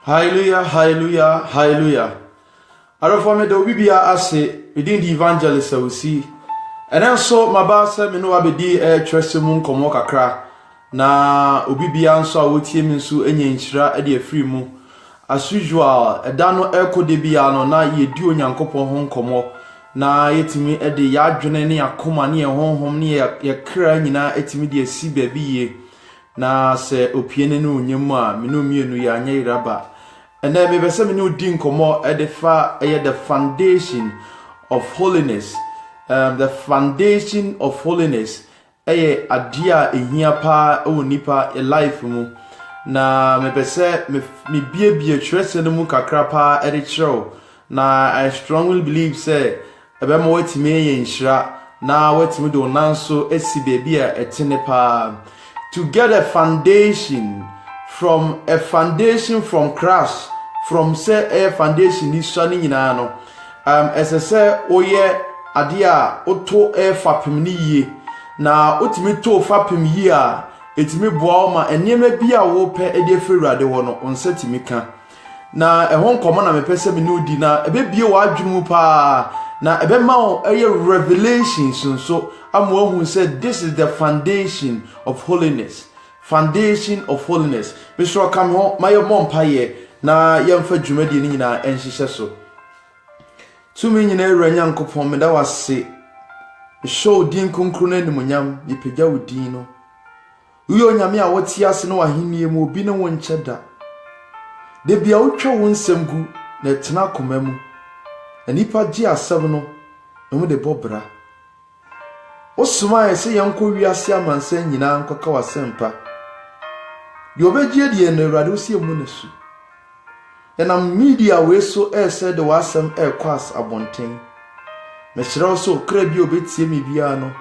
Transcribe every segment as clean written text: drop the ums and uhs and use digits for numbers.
Hallelujah, hallelujah, hallelujah. Arafo do bibia ase within the evangelist we see. And then so my boss said me no abedi twese mu nkomo kakra na obibia nso a wotie mi nso enye nhyira e de afiri mu. As usual, eda no ekode bia no na yedi onyankopon ho nkomo na yetimi e de yadwene ne akoma ne honhom ne ye kra nyina etimi de asi baabi na se opiene no onyem a me no mienu ya anya iraba. And then maybe some new din komo the foundation of holiness. The foundation of holiness. Adia ehia pa o nipa a life mu. Na maybe say me bie trust no mu kakra pa show. Na I strongly believe say ebe mo wetime ye nhyira na wetime do nanso esi baby a etene pa. To get a foundation from crash, from say a foundation is sunny in ano. As I say, oye adia oto e fapim ni ye na otimi to fapim ye a etimi boa ma enye bia wo pe e de fewrade wo no onsetimi ka na ehon komo na mepese me no di na ebe bie wa adwunu pa na ebe ma o revelations so amwo hu said this is the foundation of holiness. Foundation of holiness. Mr. Come home, my mom paye na yemfa dwumadi ni nyina enhihye so. Tumi nyina ewura nyankopon me da wase. Show din konkro na nimonyam yepagya wodin no. Uyo nyame a wote ase no ahenie mu obi ne won kyeda. De bia wotwa won semgu na tena koma mu. Anipa gi asem no mu de bobra. Osuma ese yanko wiase amansa nyina nkoka wasempa. The obedie die na Awurade osie mu nesu. Na media we so said the wasam kwas abonten. Me kyerɛ so kra bi obetie me bia no.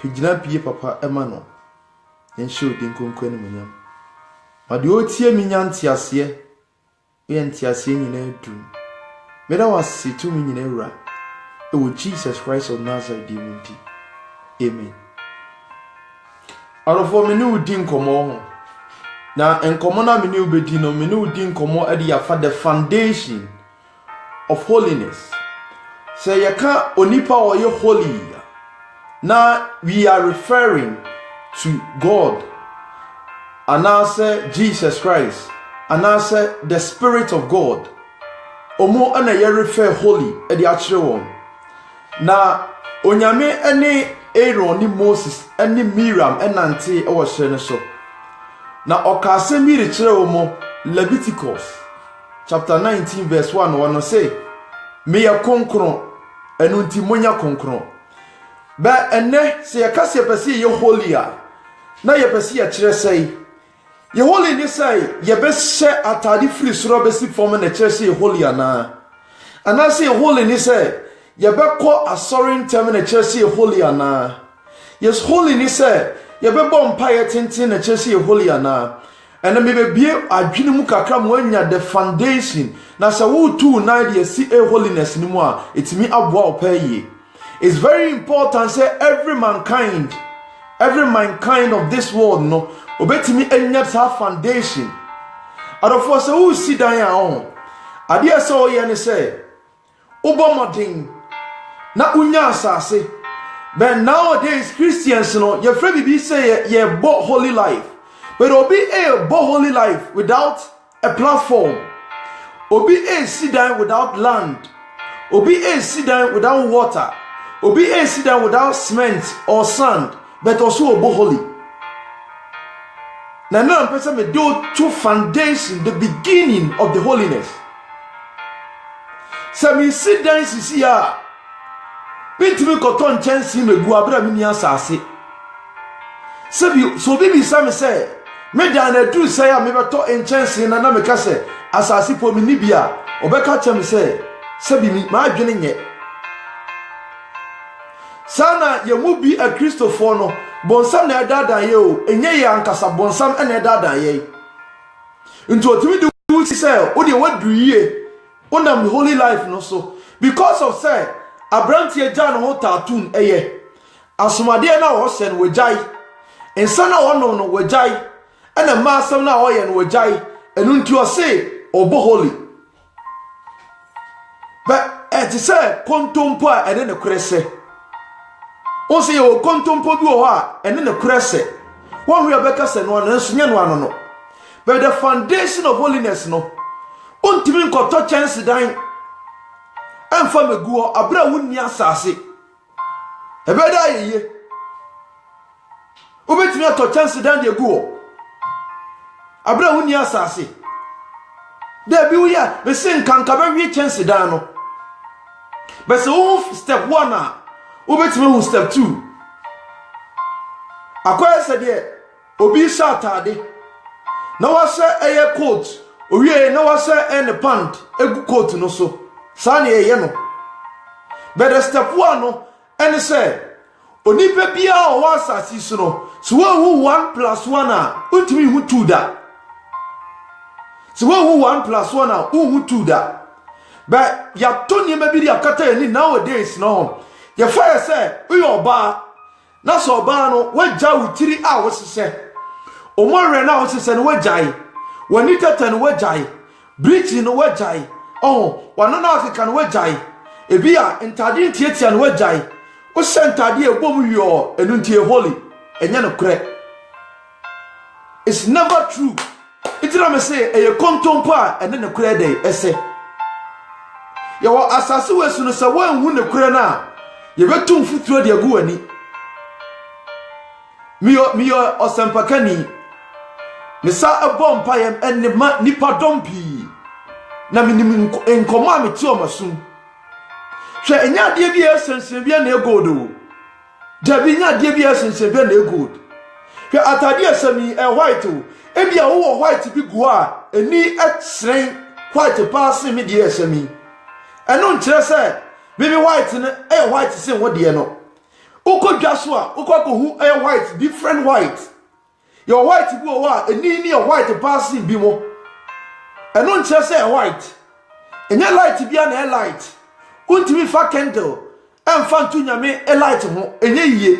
Pegina pie papa ema no. Yen show din konkon munyam. Ma de otie mi nyantiase. Ye ntiase nyina du. Me da wase to mi nyina wura. E wo Jesus Christ of Nazareth di munti. Amen. Arofo me ni udin komo ho. Na enkomo na me ni ubedi no me ni udin komo ade ya fa the foundation of holiness. Say yaka onipa oye holy. Na we are referring to God. And now say Jesus Christ. And now say the Spirit of God. Omo ana ye refer holy ade a kire won. Na onyame ene Aaron ni Moses ene Miriam enante e wo hye ne so. Na okase mi re kire wo mo Leviticus chapter 19 verse 1 no say me ya konkron enu nti monya konkron. Ba ene se ya kase pese ye holy a na ye pese ya kire sei ye holy ni sei ye be hye atade free soro be si form na kire sei ye holy ana say holy ni sei yebeko asorin tem na chesi holy ana. Yes, holy ni say yebebo mpaye tintin na chesi holy ana. And me be bie adwene mu kakra mo anya the foundation na sa wo tu na de si holiness ni mu a etimi aboa opaye. It's very important say every mankind of this world no obetimi anya sa foundation. Adofo say who sit down on ade say o ye ne say ubomodin na unya asase. But nowadays Christians no your friend be say ye bo holy life. But obi a bo holy life without a platform. Obi a sit down without land. Obi a sit down without water. Obi a sit down without cement or sand. But also a bo holy. Now no person me do two foundation, the beginning of the holiness. So me sit down sisi ya bintimi koton chance megu abra mi ni asase. So bibi sam say me dan na du say ya me beto chance na me ka say asase po mi ni bia obeka chem say sabi mi ma adwene nye. Sana ye mu bi a Christopher no bonsam na edadan ye o enye ye ankasa bonsam na edadan ye. Nti otimi du say o de wadu ye onam holy life no so because of say Abrantie Jan ho tatun eye asomade na wo se no wajai ensa na wo no wajai ena ma asam na wo ye no wajai enu nti o se obo holy but it say kontompo a ene ne krese o say o kontompo bi o ha ene ne krese one we abeka se no na nso nye no ano no but the foundation of holiness no ontimi nkoto chance dan emfa meguo abra wunni asase ebeda yeye obetimi ato chance dan de guo abra wunni asase de bi uya be sin kanka be wi chance dan no be se wo step 1 a obetimi hu step 2 akoya se de obi sha atade na wase eye coat owie na wase ene pant egu coat no so sa na eye no but the step 1 no ene se onipa bia o wasasi so no so wo 1 + 1 a untimi hu 2 da so wo 1 + 1 a hu 2 da but ya to ni ma bi dia kata ni nowadays no ya fa se uyo oba na so oba no waja wutiri a wosese omorre na wosese no wajai wani tata no wajai bridge no wajai wano na Africa no wajai ebia ntade tietia no wajai o sentade ebom yo enu ntie holy enya no kre it's never true itira me say eye kontompo a ene ne kre dey ese ye wo asase wesu no se wanhu ne kre na ye betum futuro de agu ani miyo osempakani ne sa abom payem enne ma nipa dompi na minim enkoma meti omasum hwe enya de bi esensen bia na egodo da bi nya de bi esensen bia na egodo hwe atade asami white o ebia wo white bi gu a eni etren white pass me de asami eno nkyere se bibi white ne white se wo de no ukodwa so a ukokohu white different white your white bi o wa eni ni white pass bi mo eno nkyere se white enya light bia na light untimi fa candle emfa ntu nyame light ho enye yie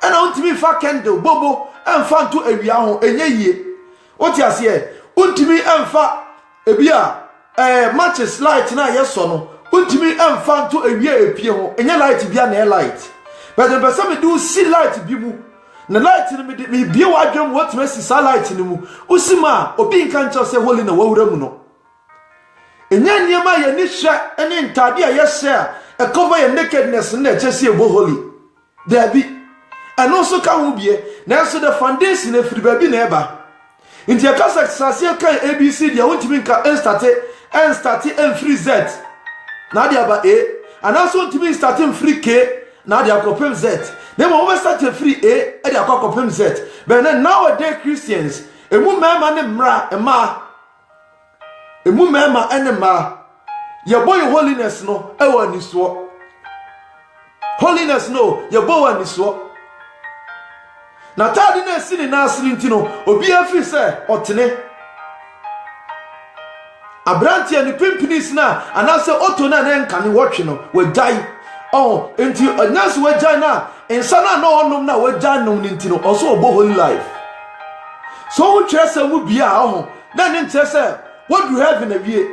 ena untimi fa candle bobo emfa ntu awia ho enye yie oti ase untimi emfa ebia matches light na yeso no untimi emfa ntu awia epie ho enye light bia na light but the person me do see light bi mu na light ni me bia wa dwem wotime si sa light ni mu usima obi nka ncho se holy na wawura mu no enya niema ye ni hwe ene ntade a ye share e cover your nakedness na chese ebo holy there be and also ka hu bie na so the foundation na free baby na eba nti akasa sase kan abc dia wontimi nka start free z na dia ba a and also wontimi start free k na dia kopem z na mo we start free a e dia kopem z but nowadays Christians emu mema ne mra emu mema enema ye boy holiness no ewa nisuo holiness no ye boy nisuo na tadi na sini na asiri ntino obi afi se otene abranti ani pimpinis na anase oto na na nka ni wotwe no wajai enti anase wajai na insana na onum na wajai no ntino also obo holy life so wo twese mu bia na ne ntese what do you have in a year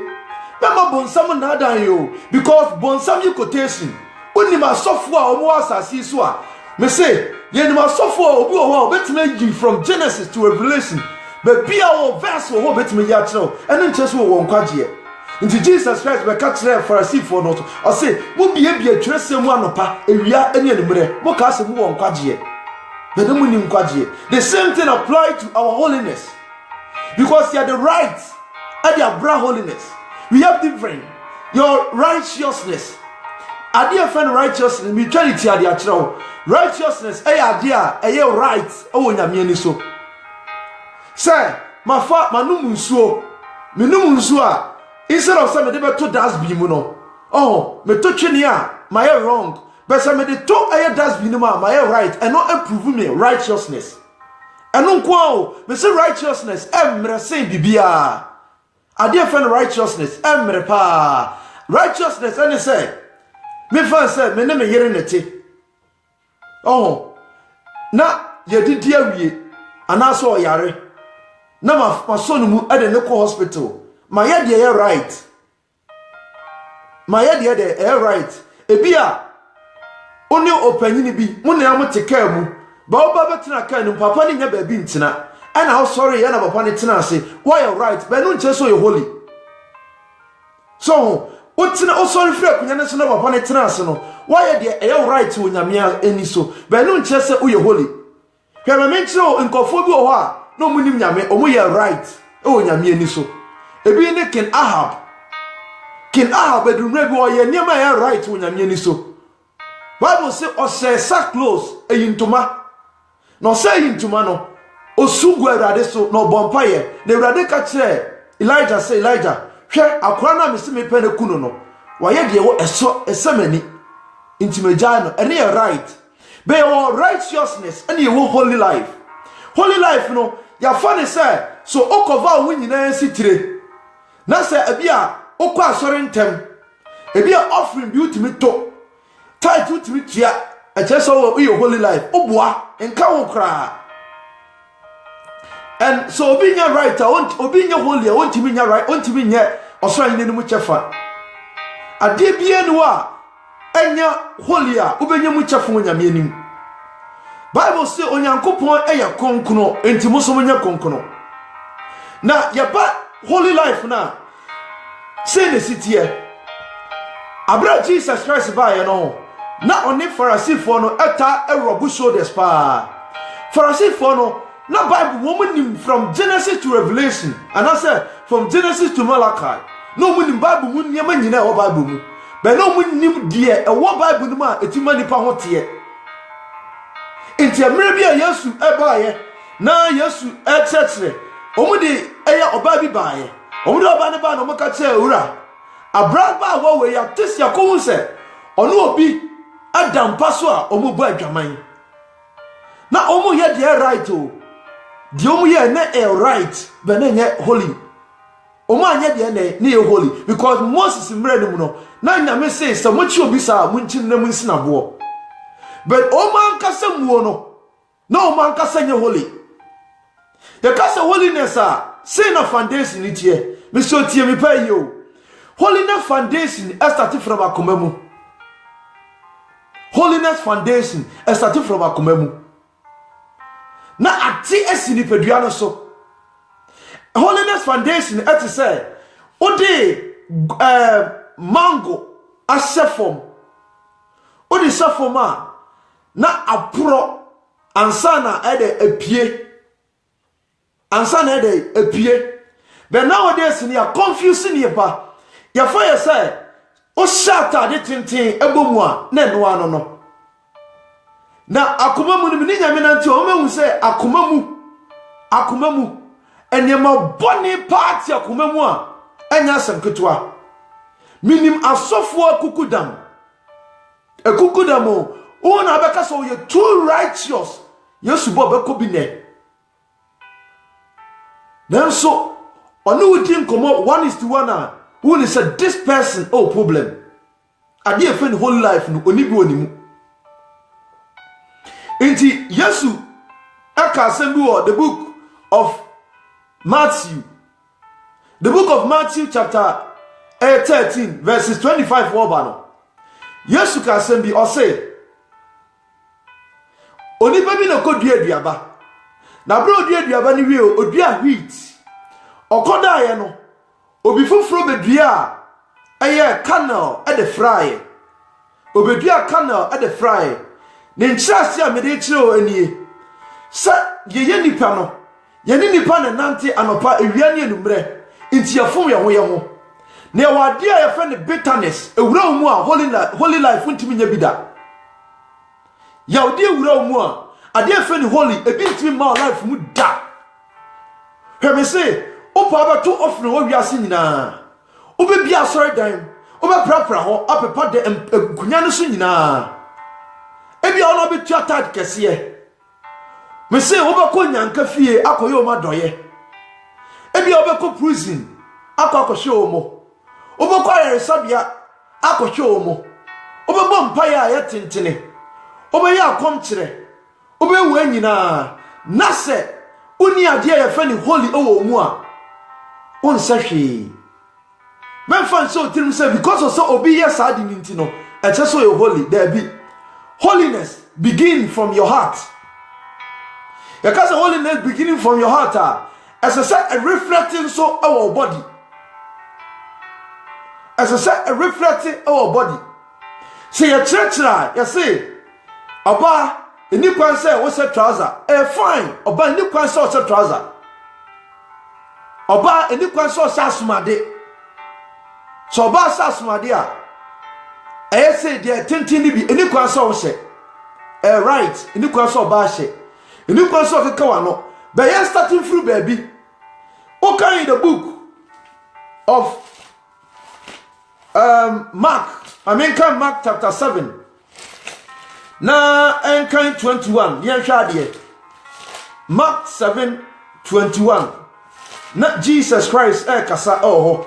mama bonsam na dan yo because bonsam you quotation oni ma sofo a omo asasi so a me say ye ni ma sofo a obi o betime from Genesis to Revelation but bia o verse o betime ya kire ene ncheso wo nkwaje nti Jesus Christ be ka kire Pharisee for not o say mo bia twesem anopa ewia ene enumre mo ka se mo wo nkwaje but dem ni nkwaje the same thing apply to our holiness because you are the right and your brown holiness we have different your righteousness adia friend righteousness mutuality adia kire righteousness adia right o nyame ani so say mafa manum nsuo menum nsuo a instead of say me dey to dustbin mu no me to twene a my wrong but say me dey to dustbin mu my right and not approve me righteousness and no kwa me say righteousness emre say bibia adia friend righteousness emre pa righteousness and say me fa say me ne me yere nete na yedidi awie anaso oyare na ma so no mu ade ne ko hospital ma ye de right ma ye de right ebia oni opanyini bi mo na am te ka mu ba oba betena ka ni papa ni nya ba bi ntina ana how sorry ya na papa ni tena ase why you right ba no nche so you holy so otina o sorry free akunya ne so na papa ni tena ase no why you right wo nyame ani so ba no nche se you holy hwe me menchiro nkofo bi o ho a no munim nyame o mo ye right o nyame ani so ebi ne King Ahab edunre bi o ye niam ya right wo nyame ani so Bible say o say sack close eyintoma no say eyintoma no osugu Awurade so no bompaye na Awurade ka kire Elijah say Elijah hwe akora na mesi me pene kuno no waye de wo eso esemani intimejai no ene ye right be your righteousness ene ye wo holy life no ya fane say so okova wo nyina sitire na say ebia okwa asore ntem ebia offering bi utimi to tight utimi tia e cheso wo your holy life oboa enka wo kra. And so obinya right obinya holy ontimi nya right ontimi nye osoro nyine mu chefa ade bia ni wa enya holy a obenya mu chefa nyame anim. Bible say onyankopon eya konkono enti so nya konkono na yaba holy life na say the city abra Jesus Christ ba ye no na oni Pharisee for no eta erobu shoulders pa Pharisee for no na Bible woman from Genesis to Revelation and I said from Genesis to Malachi no woman Bible mun nyama nyina e Bible mu but no mun nim de e wo Bible mu a etima nipa ho te enti amre bia Yesu e baaye na Yesu e chechre omudi eya oba bi baaye omudi oba ne ba no maka che ewura abraba wo we ya tisia ko hu se ono obi adam paso a omubu adwaman na omu ye de right o di omu ye na right be na nye holy omu anya de na ye holy because Moses mre ni mu no na nyame say se mo chi obi sa mo nchi na mu nsina bo but omu ankasa muo no omu ankasa nye holy the kasa holiness say na foundation ni tie me so tie me pa yi o holiness foundation start from akomamu holiness foundation start from akomamu na ati esini pedua no so holiness foundation et say odi mango asefom odi sefoma na apro ansana ede epie but nowadays ni are confusing you pa ya fire say o shata de tintin ebomu a na eno ano no na akomamu ni nyame na nti o mehu say akomamu enyema boni party akomamu a enya asem ketua minim asofo akukudam o na beka so you too righteous yesu bo beko bi ne then so onu wudi nkomo 1:1 who said this person problem ade e fen whole life no oni bi onimu inti yesu aka asembi wo the book of Matthew chapter 13 verses 25 wo ba no yesu ka asembi o say oni baby no kodua aduaba na bro aduaba ni wie odua wheat okoda ye no obi fufuro bedua eye kernel e de fry obedua kernel e de fry ne nchase a mede chiro anie sa ye nipa no ye ni nipa na nante anopa ewia ne enumre nti yafom ye ho ne wade a ye fe ne bitterness ewura mu a holy life ntimi nya bida ya odi ewura mu a ade fe ne holy ebi ntimi ma life mu da hwe say opa ba to offering wo wiase nyina obebi asori dan obeprapra ho apepa de kunya no so nyina ebi ono be tu attack kese me say obekọ nyanka fie akoye o madoye ebi obekọ prison akọhwe o mo obekọ yeresabia akọhwe o mo obebo mpaye a yetentene obeya akomkire obewu anyina na se oni ade ye fa ni holy owo mu a on sahwe men fan so tirim say because of so obi yes adi nti no e che so you holy there be holiness begin from your heart. Because holiness beginning from your heart as I said a reflecting so our body. As I said a reflecting our body. Say a church you say oba any kwan say what's a trouser fine oba any kwan say what's a trouser oba any kwan say asumade so oba asumade say there tintini bi any kwan say what's right any kwan say oba she any kwan say keka no but you starting through baby okay in the book of Mark chapter 7 na enkan 21 yen hwade Mark 7:21 na Jesus Christ kasa ho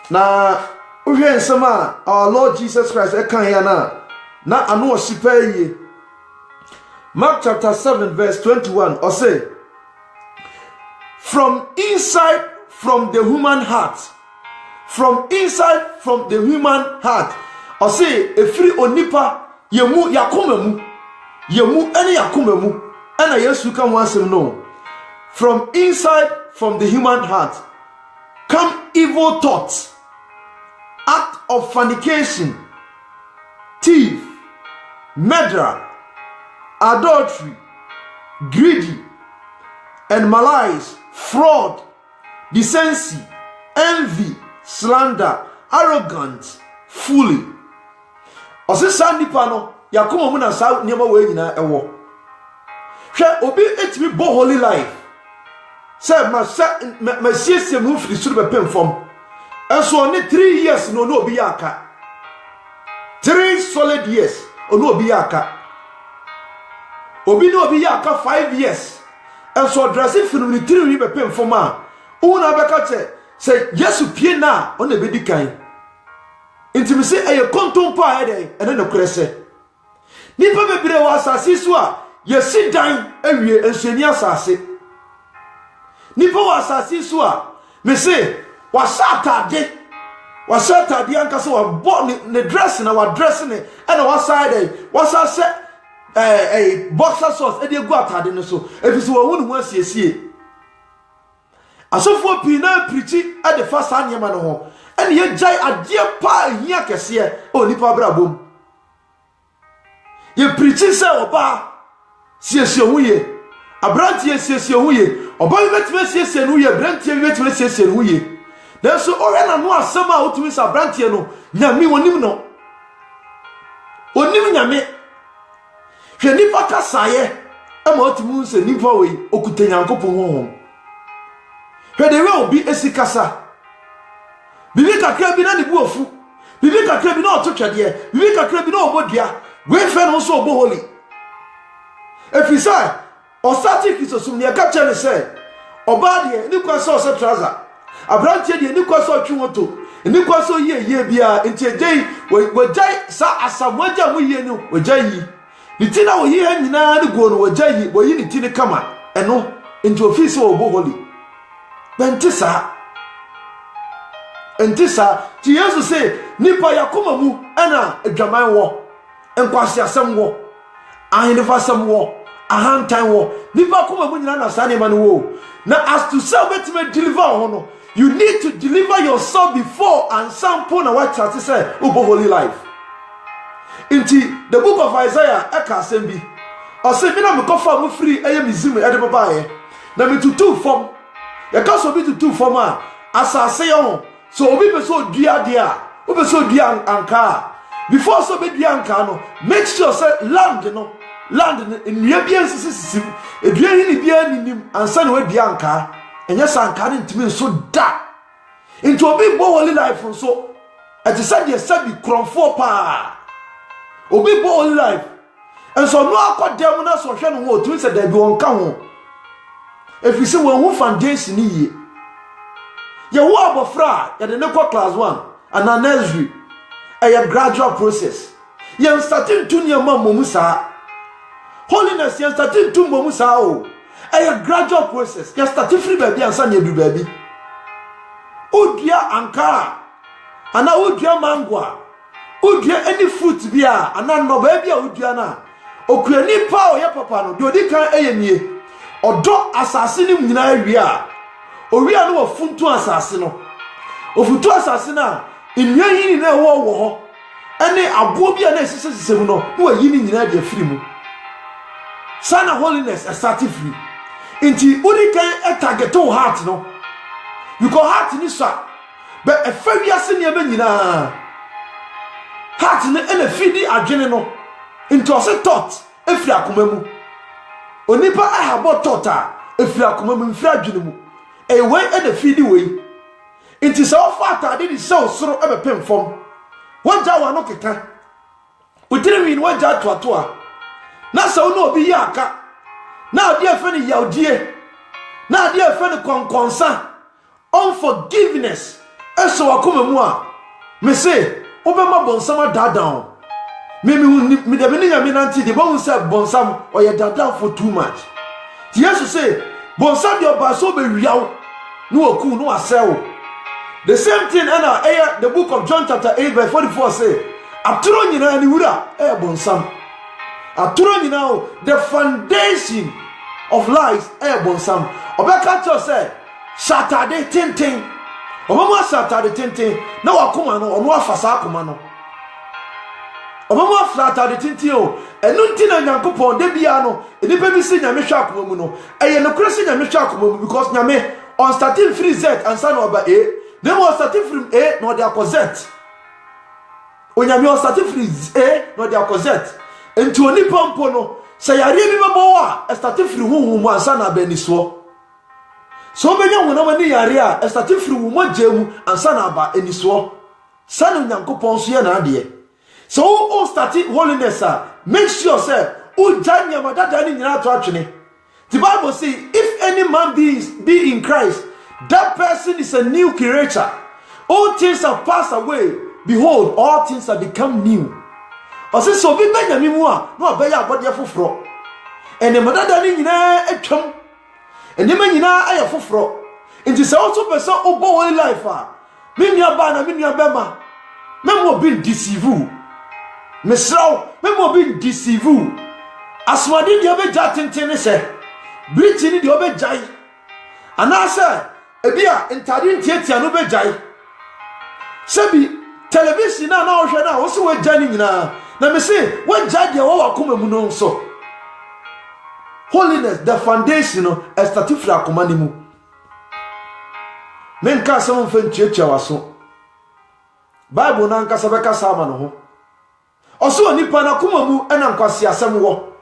na uhwe nsema our Lord Jesus Christ kan ya na ano osipa yi Mark chapter 7 verse 21 or say from inside from the human heart or say efiri onipa yemu yakomamu ene yakomamu ena Yesu kan wansem no from inside from the human heart come evil thoughts, act of fornication, thief, murder, adultery, greedy, and malice, fraud, decency, envy, slander, arrogance, fully. Ose sa nipa no yakoma mu na sa niema we nyina ewo hwe obi etimi bo holy life say ma siesie mu firi suru be pemfom enso oni 3 years no obi yaka 3 solid years ono obi yaka obi no obi yaka 5 years enso dressing firi ni 3 be pemfom a una beka che say Yesu pie na ona bedi kan intimi se eye kontompo a ede ene no krese nipa bebre wa asase so a yesi dan awie ensuani asase nipa wa asase so a me se wa satade anka so wa bo ne dress na wa dress ne ene wa side wa sase boxer shorts e de gu atade ne so efisi wa hunu ho asiesie asofo pi na preach at the first anyama no ho ene ye jai adie pa hia kese o nipa brabom ye preach say oba siesie huye abrantie siesie huye oba betime siesie no huye abrantie betime siesie no huye then so o na no asema a otumi sa abrantie no nyame wonim no onim nyame hwe nipa kasaye ama otumu se nipa we okuta nyankopon honhom hwe de we obi esikasa bibi kakra bi na ne bu ofu bibi kakra bi na ototwade bibi kakra bi na obodua we fe no so obo holy efisa o stati kisosum ne ka chene se oba de ni kwa so trouser abrantie de ni kwa so twumoto ni kwa so ye bia ntejei we jai sa asamwaja mu ye no we jai yi ni tina wo ye nyina ne go no we jai yi wo yi ni tini kama eno nti ofisi obo holy bentisa ti Yesu say nipa yakoma mu ana adwaman wo enkwase asem wo ahenefa asem wo ahantan wo nipa koma mu nyina na sane ma no wo na as to say betima deliver ho no you need to deliver yourself before and sample na what church say ubo holy life into the book of Isaiah eka asem bi o say me na me kofa mu free eyemizim ede baba ye na me tutu form ya ka so bi tutu form a asase yo so obi be so dua dia obi so dua anka before so be dua anka no make sure say land nua bia sisi edua ni bia nim ansa na wadua anka enya sanka ne ntimi so da into obi bo holy life so ati say sabi kromfo pa obi bo holy life and so no akodem na so hwe no ho otumi say da bi won ka ho efisi won hu foundation ni ye ye wo abofra ye de ne kwa class 1 and nursery a gradual process ye starting to near mamu sa holiness ye starting to mamu sa o a gradual process ye starting free baby and san ye du baby udua anka ana udua mango udua any fruit bia ana no ba bia udua na okua nipa o ye papa no de odi kan eyenie odo asase ni nyina awia owia no wafuntu asase no ofutu asase na nnua yini na wo ho ene abo bia na esisese mu no no yini nyina de afiri mu sana holiness start free inti odi kan target to heart no because heart ni sa be efawia se ne ebe nyina heart ne ene fidi adwene no into ose thought efiri akoma mu onipa ahabo thought a efiri akoma mu mfiri adwene mu ewe ene fidi we inti se ofa atade di se osoro ebe pemfom wanja wa no keka utiri wi wanja to a na se ono obi ya aka na ade afa ni yaudie na ade afa ni konkonsa unforgiveness eso akoma mu a me say obema bonsam dadan me de me nyame nanti de bon say bonsam oye dadan for too much Jesus say bonsam de oba so be wiaw no oku no asel the same thing and the book of John chapter 8 verse 44 say aturo nyina ni wura bonsam aturo nyina the foundation of lies bonsam obeka cho say Saturday tintin omama Saturday tintin na wakoma no ono afasa akoma no omama Saturday tintin o enu ntina Nyankopon de bia no enipa bi se nyame hwa akoma mu no eye no kure se nyame hwa akoma mu because nyame on starting free z and son over a then was starting from a no de akozet onyame on starting free a no de akozet enti onipa mpo no se yare bi bebo a starting free huhu mu ansa na baniso so benya wona mani yare a starting free wo magemu ansa na ba aniso sanu Nyankopon so ye na ade so o starting holiness make sure say o janya madada ni nyina to atwene. The Bible says if any man be in Christ, that person is a new creature. All things have passed away, behold, all things have become new. Ose so bi Benjamin mu a no abeya abode foforo ene madada ni nyina atwam ene ma nyina aye foforo nti se o so person obo holy life a me nua ba na me nua bema memo bi deceive mesraw memo bi deceive aswade de obeja tenten ne se Britain de obejai anasa ebia ntade ntiatia no bejai sebi television na ohwe na wo se waja ni nyina na me say waja de wo wakoma mu no so holiness the foundation no estatifra akoma ni mu men ka so mfa ntiatia waso Bible na nka sabeka sama no ho oso onipa na akoma mu ena nkwase asem wo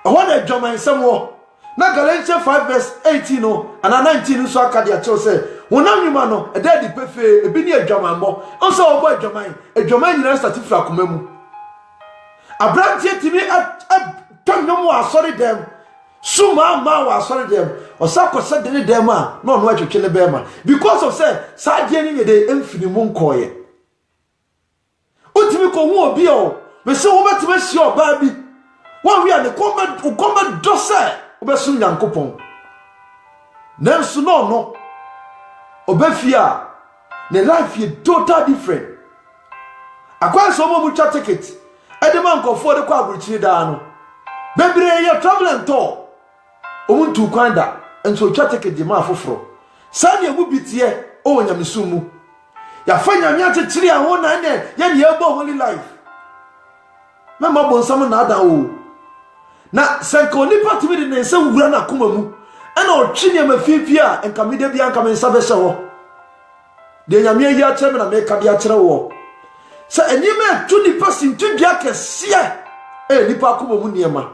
ehwo na adwaman asem wo na Galatians 5 verse 18 no and 19 so aka dia cho say wonam nyuma no e da di pefe e bi ni adwaman mo onso obo adwaman nyina statifra akoma mu abrantie timi tonnom wa sorry dem suma ma wa sorry dem osakose de dem a no no atwetwe ne bema because of say sadie ni nyede emfini mu nkoye utimi ko hu obi o me se wo betime si oba bi wa wi ane komba dose obesum Nyankopon nenso no obefia ne life ye total different akwa so mo mucha ticket edema nkofo de kwa aburuchiri da no bebre ye travel to omuntu kwanda enso cha ticket di ma foforo sani ebu bitie o nyamisumu ya fanya nya chichiri a wona ne ye ne ebo holy life mema bonsam na ada o na senko nipa timi de ne nsa wura na koma mu ana otwine mafifi a enkamide bia nkame nsa be hye ho de nyame yi a kyerɛ me na me ka de a kyerɛ wo sɛ enyima tu nipa sintu bia kɛseɛ nipa koma mu niema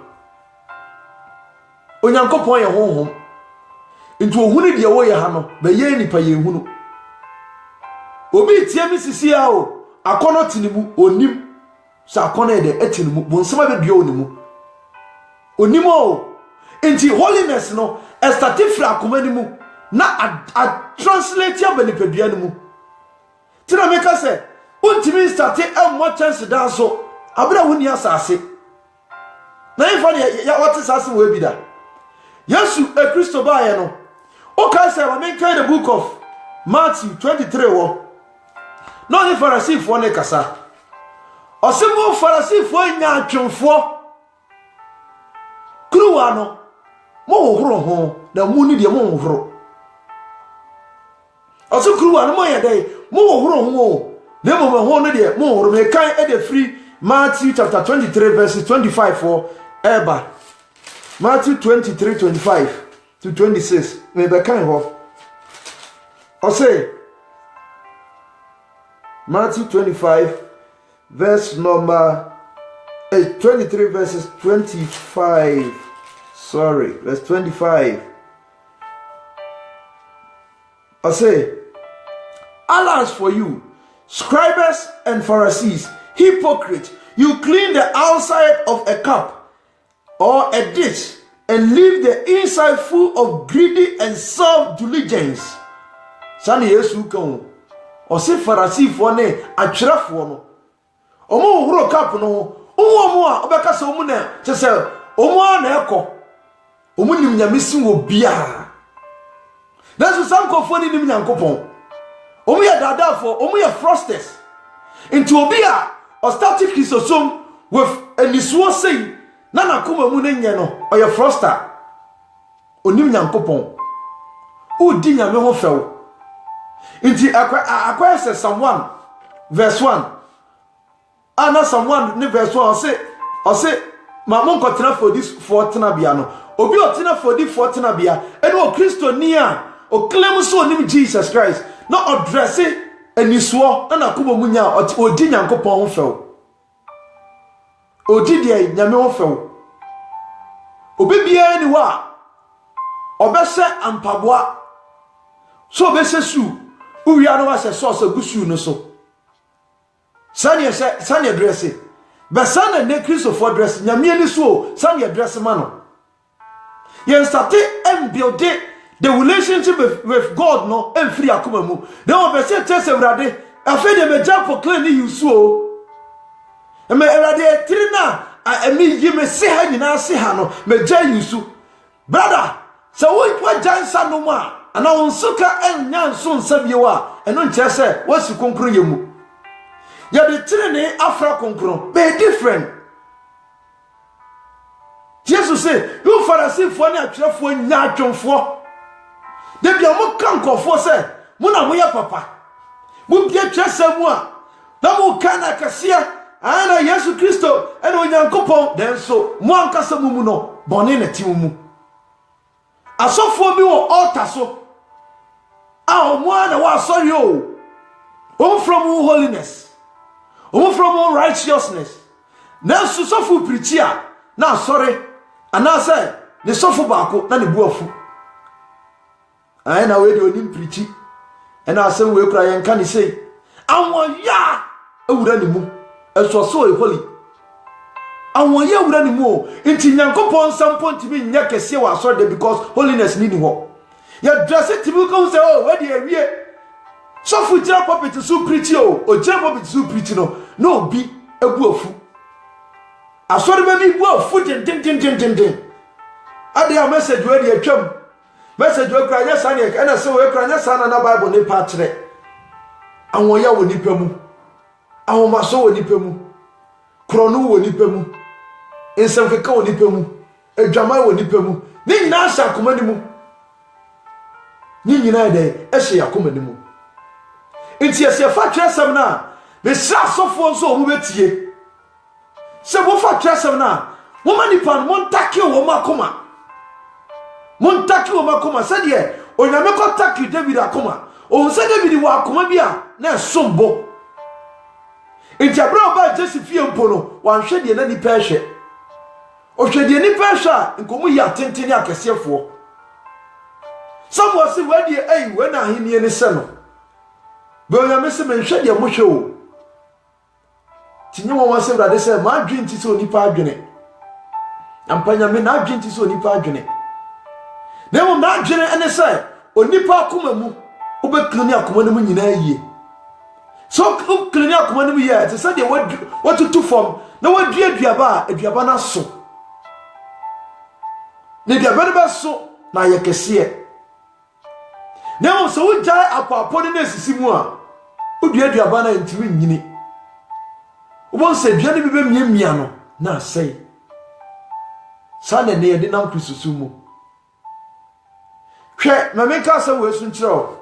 Onyankopɔn yɛ honhom nti ohunu de wo yɛ ha no be ye nipa yɛ hunu obi tie mi sisi a o akono tinimu onim sa akono de atinimu bonsama be bia onimu onimo enti holiness no estatifra akoma ni mu na a translate ya benipadua ni mu tina meka se untimi start mo chance dan so abra huni asase na ifa ya what asase we bi da Yesu Kristo ba ye no o ka say wa men kind the book of Matthew 23 wo no ni Pharisee ne kasa osemo Pharisee nya atwemfo kruwa no mo hohoro ho na mu ni de mo hohoro oso kruwa no mo ye dai mo hohoro ho na mo ho no de mo hohoro me kan e de free Matthew chapter 23 verses 25 for eba Matthew 23:25 to 26 me be kan ho o say Matthew 25 verse number 23 verses 25 verse 25 I say, alas for you, scribes and Pharisees, hypocrites, you clean the outside of a cup or a dish and leave the inside full of greedy and self-diligence. Sani Yesu kan o se Pharisee fo ne atwerefo no omo horo cup no omo a obeka se omo na che se omo na ekọ omo nim nyamesi wo bia na so sam kofo ni nim nyankopon omo ye dadafo omo ye frosters into obi a o started kisosom with enisuo sei na nakoma mu na nye no o ye froster onim nyankopon o di nyame ho few inti akwa se Psalm 1 verse 1 ana Psalm 1 ni verse 1 o se ma mon kotena for this fortuna bia no obi otena for this fortuna bia ene o Kristo ni a o claim so onim Jesus Christ na address enisuo na nakoma mu nya o di nyankopon ho few o di de nyame ho few obi bia ni wa obese ampaboa so obese su uwia no wase so gusu no so sanye dress be sana ne Christopher dress nyame ni so sanye dress ma no yen start and build the relationship with God no and free akoma mu then obese tese urade afa de me jump for clean you so e me urade tiri na emi yime se ha nyina se ha no me jan yusu brother so wo jansa no ma ana onsuka enya nso nsabiewa eno nche se wasi konkro yemu ya de tire ne afra konkro be different Jesus say you Pharisee fo ne atwerefo nya atwomfo de bia mo kankofo se mo na mo ya papa mo bia twesam a na mo kana kasia ana Yesu Kristo ene onyankopon den so mo ankasa mu no bone na ti mu asofo bi wo altar so mo na wa sorry from holiness from righteousness na sofo preach na sorry ana say ne sofo baako na ne buafu ai na we de onim preach ena asem we kura yen kan say awon ya ewura ne mu eso so holy awon ya ewura ne mu nti nyankopon sampo ntimi nya kese wa sorry because holiness need ho ya dress it to go say oh where the area so fu jira pulpit so preach o jira pulpit so preach no bi ebuafu asori be bi buafu den ade a message we dey atwam message we kra nya san ye na se we kra nya san na Bible ne pa kire awon ya wo nipa mu awon maso wo nipa mu kronu wo nipa mu ensem keka wo nipa mu adwama wo nipa mu ni nyina sha koma ni mu ni nyina de ehye yakoma ni mu enti ese fa twesem na be sha sofo so wo betie se wo fa twesem na wo manipa mo ntake wo makoma se de onyame ko take David akoma o se David wa akoma bia na sombo enti abra ba Joseph mpo no wan hwe de na nipa hwe o hwe de nipa hwe nkomu ya tenteni akesefo Samuel si wadi we na ahenie ne se no be onyame se me hwe de mo hwe o tinye won se brade se ma adwen ti se onipa adwene ampanya me na adwen ti se onipa adwene na mo na adwene ene se onipa akoma mu obeklini akoma mu nyina yie so klini akoma mu yie te se de watutu form na wadua aduaba na so ne aduaba ba so na ye kese Now so we die upon the Sisimua. Would you have banner into me? One said, Jenny Miano, now say. Sunday near the non Christusumu. Check my main castle was in trouble.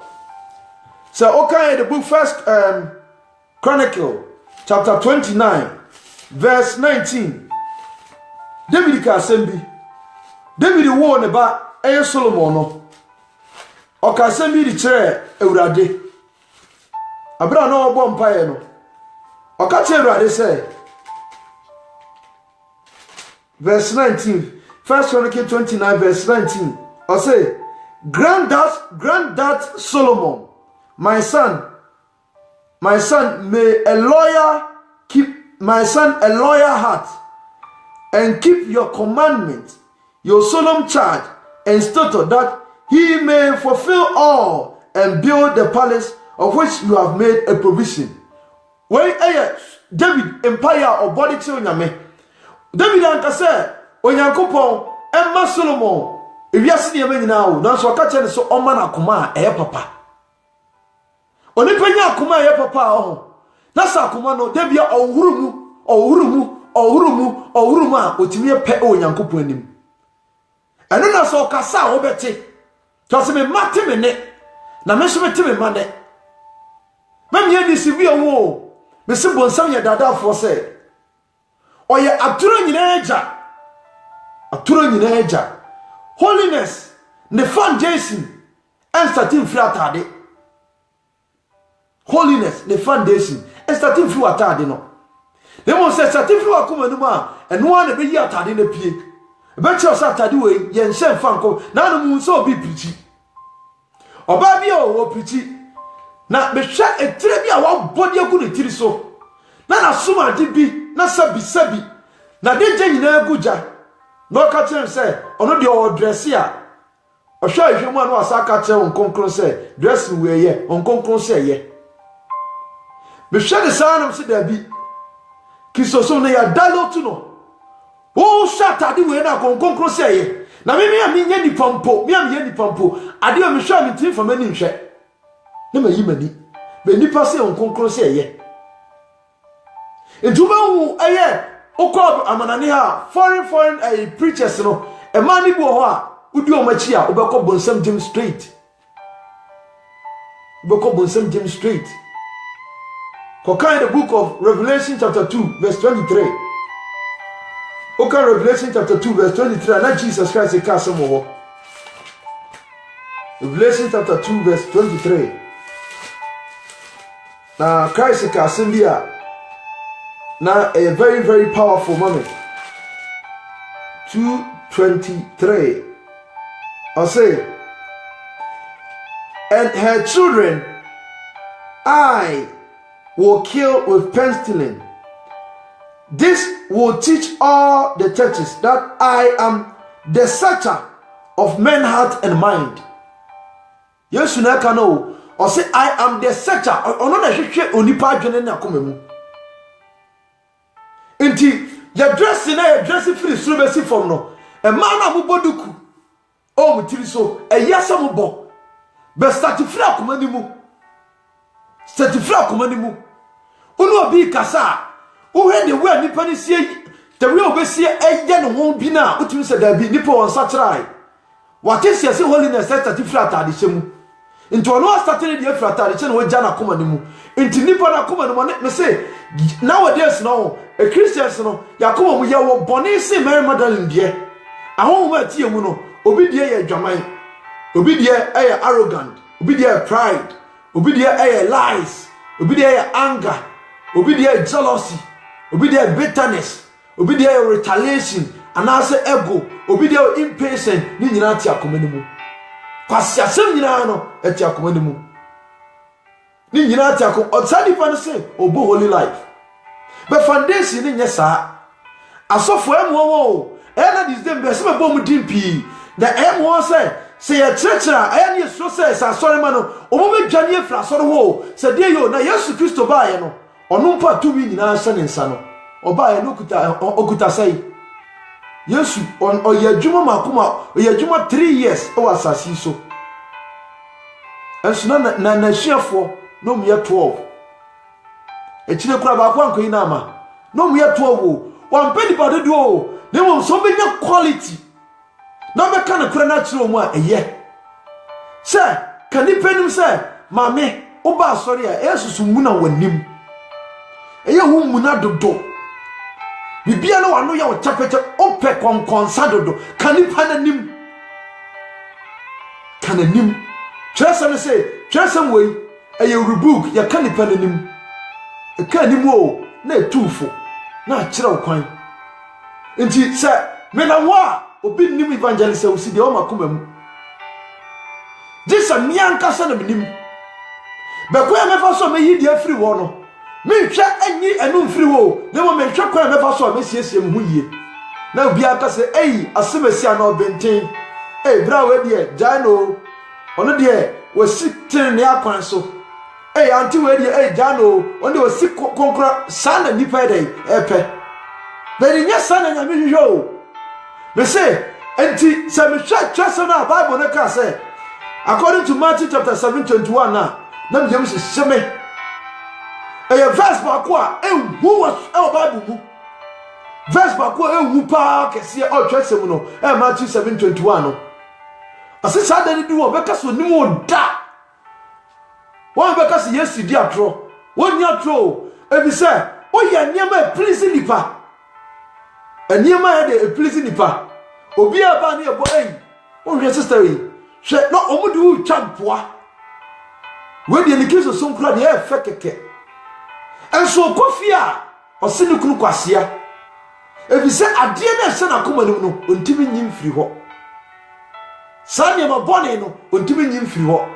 So, okay, the book First Chronicle, chapter 29, verse 19. David Kasembi. David warned about a Solomon. Or Kasembi the chair, Eurade. Abra no bonfire no. Or catch Eurade say. Verse 19. First Chronicle 29, verse 19. Or say, Granddad Solomon, my son, may a lawyer keep my son a lawyer heart, and keep your commandment, your solemn charge and statute, that he may fulfill all and build the palace of which you have made a provision. When David empire or body to Nyame, David ankasa Onyankopon Emma Solomon. If you are seeing me now, now so catch it so on man akuma papa. Only penya akuma papa oh. Nasa akuma no debia owurumu otimi pe Onyankopon anim. Eno na so kasa obete. To se me mate me ne. Na me so mete me mane. Mem ye disivi wo. Me se bonsam ye dada fo se. Oye aturo nyina eja. Holiness, the foundation, and starting flatade. Holiness, the foundation, and starting flatade no. They must say starting flatade and one be here tade the pie. Bet you Saturday way, yen shen fanko, na no mun so be preachy. Oba bi o preachy. Na be hwa etire bi a wa body agu ne tiri so. Na suma de bi, na sabi. Na de je nyina aguja. No catch him say, ono de o dress ya. O sha ihwe mu anu asa catch on konkron say, dress we ye, on konkron say ye. Be hwe de sanam se da bi. Kisoso na ya dalo tu no. O sha tade we na konkron say ye. Na me nya ni pampo, me am ye ni pampo. Ade o me hwa me tin for mani nhwe. Na ma yi mani. Be nipa say on konkron say ye. Ejuma wu aye Okob amanani ha foreign preachers no e mani bu ho a udi o machi a obekọ bonsam James Street Kokai the book of Revelation chapter 2 verse 23 Oka Revelation chapter 2 verse 23 na Jesus Christ e ka some ho Revelation chapter 2 verse 23 na Christ e ka some bia. Now a very, very powerful moment. 2:23. I'll say, and her children I will kill with pestilence. This will teach all the churches that I am the searcher of men's heart and mind. Yes, you know, or say I am the searcher. Or not a shit only part in a Inti ya dressing na dressing free so be si from no e man na mo boduku o mo tiri so e yasa mo bo be start free akoma ni mu unu obi kasa wo he de we nipa ni sie the we obesie e ye no ho bi na utimi se da bi nipa won sa try what is your holiness start free atade chemu into no start dey free atade che no wo ja na akoma ni mu into nipa na akoma ni mo me say nowadays no a Christians no yakomo mu ye wo bone se Mary Magdalene die ahon ma tie mu no obi die ye dwaman obi die e arrogant obi die pride obi die e lies obi die anger obi die jealousy obi die bitterness obi die retaliation anase ego obi die impatient ni nyina ti akoma ni mu kwasi asem nyina no ti akoma ni mu ni nyina ti akoma otsadi pa no say obo holy life. But foundation in yes, sir. I saw for M1. And is them best of bomb DP. The M1 say a church, I am so says, I saw a man over Johnny Flash on the wall. Said, dear you, now yes, to Christo buy no, or no part 2 million son and son, or buy a locuta or could I say, yes, or your Juma Makuma, or your Juma 3 years, or as I see so. enso na hyiafo no mu ye 12 echire kura ba kwa nkoyi na ama no mu ye 12 wan pedi pa dodo o ne mo so be quality na be kan kura na chire omu a eye se kani penim se mame oba asori a esusu mu na wanim eye hu mu na dodo bibia na wano ya ochapeche ope konkonsa dodo kani pananim kananim chesem se chesem we eye rebuke ya kani pananim kananim o na etufo na kire okwan enti se me na wa obi nim evangelist o si de o makoma mu disa mianka sa na minim beko ya mefa so me yidi afiri wo no me hwa anyi enu mfiri wo ne mo me hwa kwa mefa so me siesie mu yie na obi aka se asemesi ana obenten bra we de jano ono de wasitin ne akwan so anti we de jano ono de wasi konkora sana nipa dey epe beri nya sana nya me hwo me say anti se me hwa twase na bible na ka say according to Matthew chapter 7:21 na me dem se seme verse ba ko a ewu was Bible mu verse ba ko ewu pa kese o twasem no Matthew 7:21 no asisa da ni du obeka so ni mo da won beka se Yesu di atro won nya atro ebi se o ya niam please nipa aniam ya de please nipa obi aba na ebo o hwe sister we hwe no omudu champoa we de ni kiso so nkura de e fe keke enso kofia osini kunu kwasia ebise ade na se na koma no ontimi nyim firi ho sanye mabone no ontimi nyim firi ho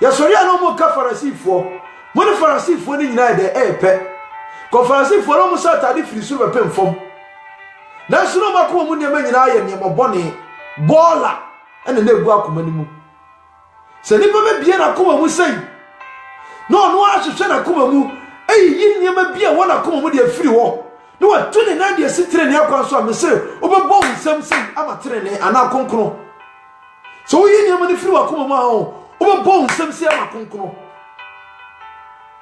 ya sori ana mo ka farasifo mo ne farasifo ni nyina de epe ko farasifo no mo sa tade firi so be pemfom na so no makoma mu ne nyina ye ne mabone bola ene na egu akoma ni mu se ni be bie na koma mu sei no ahwehwe na koma mu yi nyema bia wona koma mu de afiri ho no wa tuni na de sitre ne akwa so amese obebo nsam sei ama tre ne ana konkono so yi nyema ne firi wa koma mu a obebo nsam sei ama konkono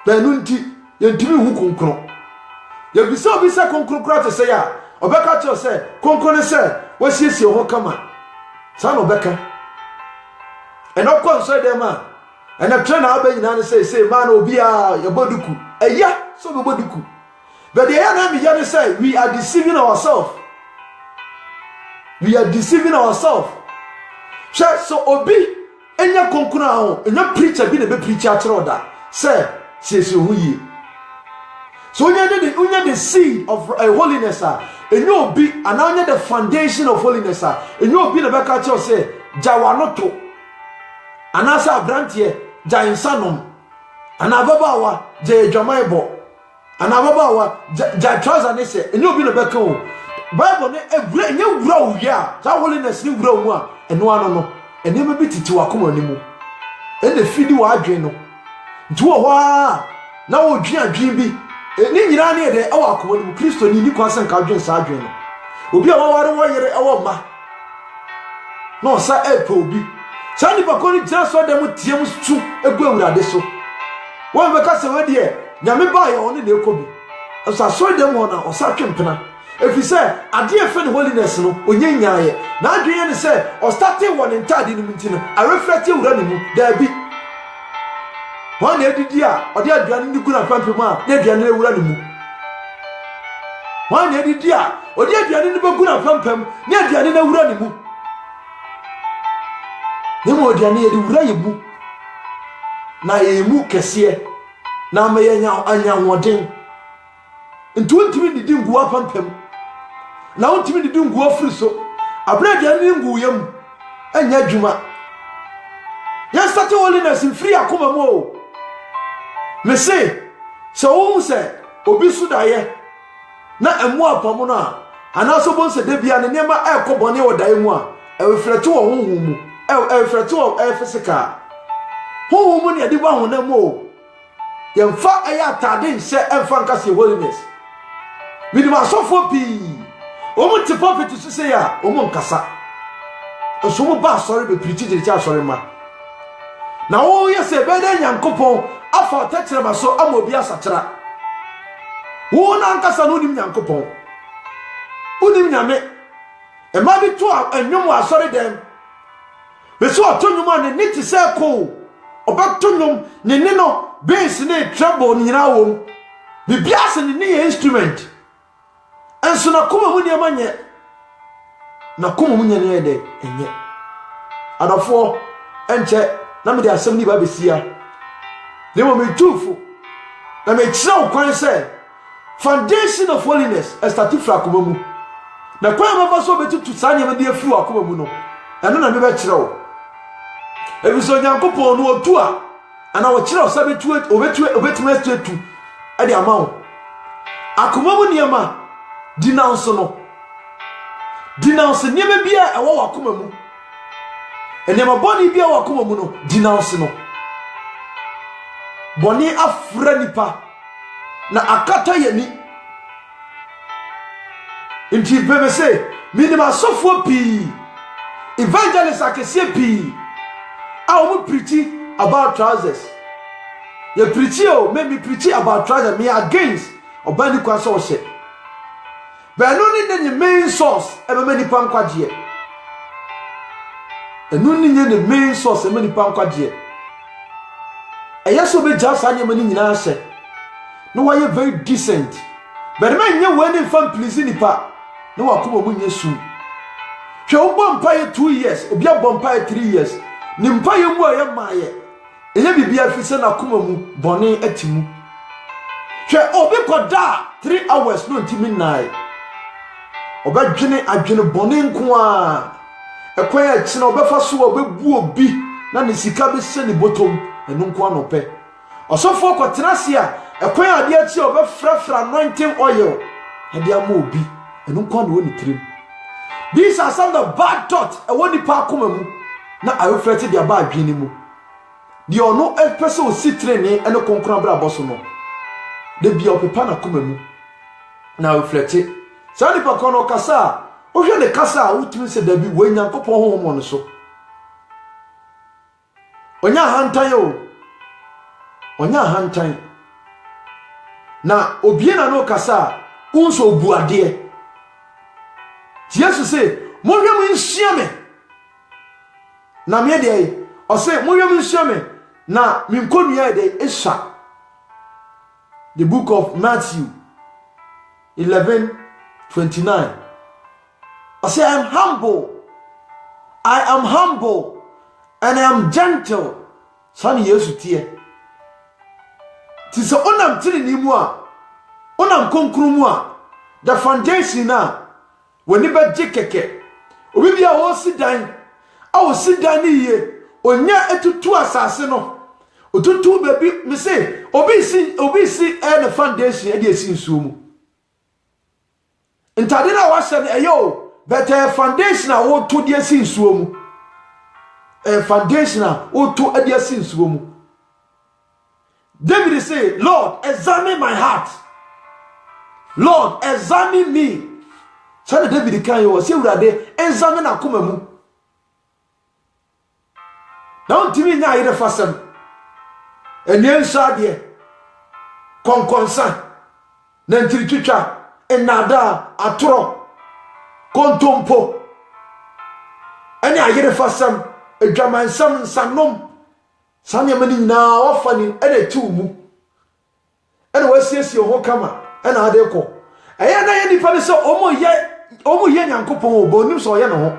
da nunti yentimi hu konkono ya bisa konkono kra te sei a obeka che se konkono se wasiesie ho kama sa no beka enokon so de ma ena tre na abanyina ne sei ma na obi a yeboduku eya so be boduku but the ya na me ya say we are deceiving ourselves so obi enya konkuna ho enya preacher bi na be preach a kire oda say hu yi so unya the seed of holiness enya obi ana unya the foundation of holiness enya obi na be ka kire say jawanoto ana sa brantie jainsanom ana babawa je dwamaibo ana babawa ja trouser ne se enye obi no beka o bible ne ewura enye wura o hia sa holiness ne wura mu a eno ano no ene ma bititi wakoma ni mu ene fidi wa adwen no nti wo hwa na wo dwen adwen bi ni nyira ne de e wakoma ni mu kristo ni kwanse nka adwen sa adwen no obi a waware wo yere e wo ma no sa epe obi sani bakoni jira so dem tiem su egu awurade so won be ka se we de nyame ba ye won ne ekobi so so dem won na osa twempena efise ade efe ne holiness no onyenyaye na adweye ne se o starte won entade ni mutino a reflect ewura ne mu da bi won na edidi a ode aduane ni guna pampem a na aduane ewura ne mu won na edidi a ode aduane ni beguna pampem na aduane na ewura ne mu nemo aduane ye di wura ye mu na ye mu kese na me ye anya woden ntu ntimi didi ngu apampam na ntimi didi ngu afiri so abra aduane ngu yam anya dwuma ya start holiness free akoma mo me say so se obi su daye na emu apam no ana so bon se de bia ne nema ekobone wodaye mu a e reflect wo honhom mu efreto efisika ho ne de ba ho na mo yemfa aya tade nse emfa nkase holiness bidi ma sofo pi o mo ti prophet so say ya o mo nkasa so mo ba sorry be preach de cha sorry ma na wo ye se be de Nyankopon afa takyerema so amobi asatra wo na ankasa no nim Nyankopon unim nyame e ma bi to anwom asori dem we so atonwom ane ni ti se ko obatonwom ne ne no bass ne treble ni nyina wom bibiase ne ne instrument enso na kuma mu ne manye na kuma mu nyane de enye adafo enche na me de asem ni ba besia le mo me tufu na me kira kwan se foundation of holiness estati fra kuma mu na kwan ma so betutu sanye me de afiru akuma mu no eno na me be kira wo ebiso Nyankopon no otu a ana wo kira wo sabetu obetu etu ade amawo akuma mu niema denounce no denounce niema bia ewo wakoma mu enema boni bia wakoma mu no denounce no boni afra nipa na akata yani inti bebe se minima sofo pi evangelist akesie pi a wo preach about trousers you preach me preach about trousers me against obani kwa so she but no need the main source e be many pan kwaje e no need the main source e many pan kwaje e yeso be just anya mani nyina she no why very decent but man nye when fam please nipa no wakomo mu nyesu hwe obom paye 2 years obi abom paye 3 years ni mpaye mu aye maaye eye bibia fise na koma mu bone atimu hwe obi koda 3 hours no ntimi nai obadwene adwene bone nko a ekwan a kina obefa so obebu obi na ne sika be se ni botom enu nko anope osofo kotenase a ekwan ade achi obefrafra anointing oil ade ama obi enu nko na woni tirim. These are some of the bad thoughts e woni pa koma mu na ayofrete dia ba adwene mu di ono e person sitrene ene konkran bra boso no de bia opepa na koma mu na ayofrete sani pa kono kasa o hwe ne kasa utimi se da bi we Nyankopon homo no so onya hantan yo onya hantan na obie na no kasa unso buade Jesus say mo hwe mo nhia me na me de o say mo hwe mo nhia me na me nkonua de esha. The book of Matthew 11:29. I say I am humble and I am gentle. Sani Yesu tie. Ti so onam tiri ni mu a onam konkru mu a the foundation na woni ba jikeke obi bia wo sidan a wo sidan ni ye onya etutu asase no otutu baby me say obi si the foundation e dey esi nsuo mu ntade na wa se eyo but foundation a wo to dey esi nsuo mu foundation a wo to dey esi nsuo mu. David say, Lord, examine my heart. Lord, examine me. So David can you say urade examine akoma mu. Don't tell me now you fasem. Enye nsade konkonsa na ntiritwitwa enada atoro kontompo ene ayere fasem edwamansam nsanom sanya mani na wafani ene tumu ene wasiesie ho kama ene ade ko eya na ye nipa ne so omo ye Nyankopon obo onim so ye no ho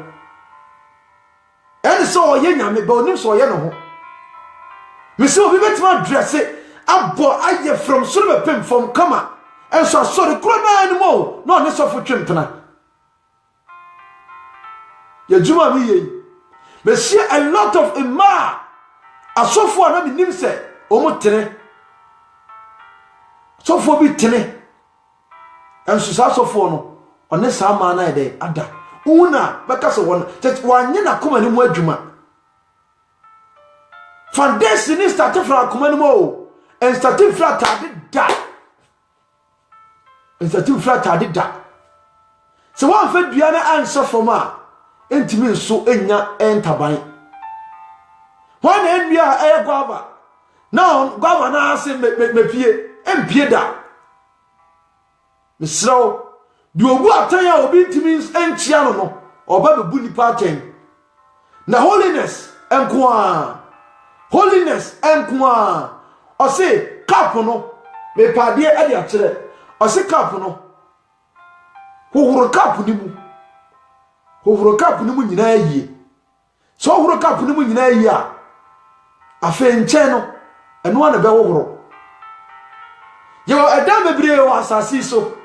ene so ye nyame ba onim so ye no ho me so obi betima dress abo aye from soro be pem from kama en so sorry kro na animo no ne so fo twempena ye juma mi ye me see a lot of ima asofo na nim se omo tene sofo bi tene enso sa sofo no one sa ma na ede ada una beka so won wanye na koma ni mu adwuma foundation is start from koma ni mo and start from tade da so wan fa duane answer from a entimi so enya entaban One envy a guava. Now, guava na say me pie, empie da. Misro, do obu atanya obi ntimi enchia no oba bebu nipa aten. Na holiness enko holiness enko o say cap no me pade e de akere o say cap no hohoro cap ni mu hohoro cap ni mu nyina yie so hohoro cap ni mu nyina yie a afa enche no eno na be hohoro ye o edam bebre o asasi so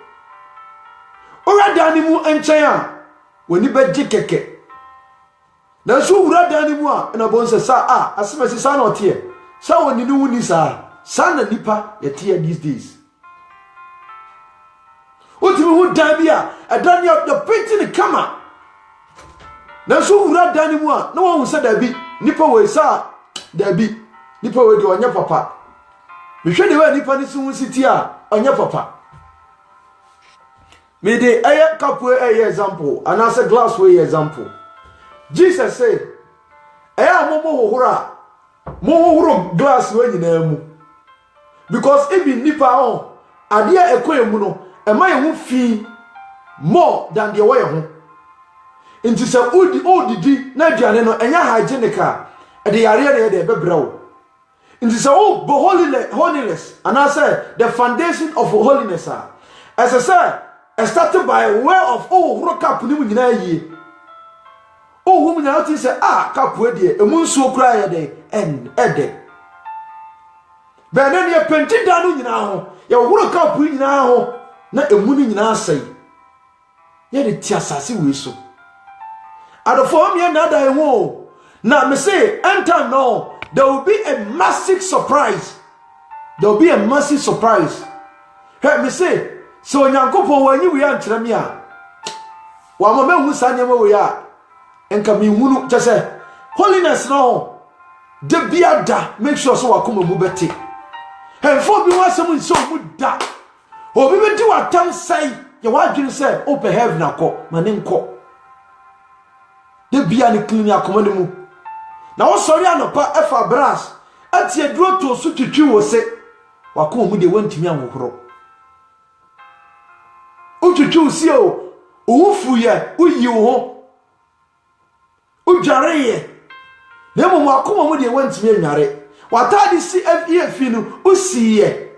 ora dani mu enche a woni be keke na so wura dani mu a na bonse sa asemesi sa na otie sa woni ni wuni sa na nipa ye tie these days otimi hu dan bia adani the painting kama na so wura dani mu a na won se dabi nipa we sa dabi nipa we de onye papa me hwe de we nipa ni so siti a onye papa me de aye kapu example and as a glass way example Jesus say aye momo hohoro glass we nyina mu because even nipa on ade ekoyemu no e ma ye hu fi more than the way ho nti se odidi na aduane no enya hygienic e de yare na de bebrawo nti se holiness and I say the foundation of holiness as I say started by way of rock up ni nyina yie hu nyina oti se kapu e de emu nsuo kura ye de ede benen ye penti da no nyina ho ye woro kapu nyina ho na emu ni nyina asai ye de ti asase we so adofo me na da ho na me say enter no there will be a massive surprise hey me say so Nyankopon wanyi wi ankyere me a wa ma hu sanyema we a enka me hunu je holiness no de biada make sure so wakoma mu beti henfo bi wasem nso mu da obi be di watam sai ye wadwin say open heaven akọ mane nkọ de bia ne clean akoma ne mu na wo sori anopa efa brass atie duro to so twitwi wo se wakoma mu de wantimi anwohoro utwitwi si o ufu ye uyi wo udware ye na mu akoma mu de wantimi anware watadi si efi no usiye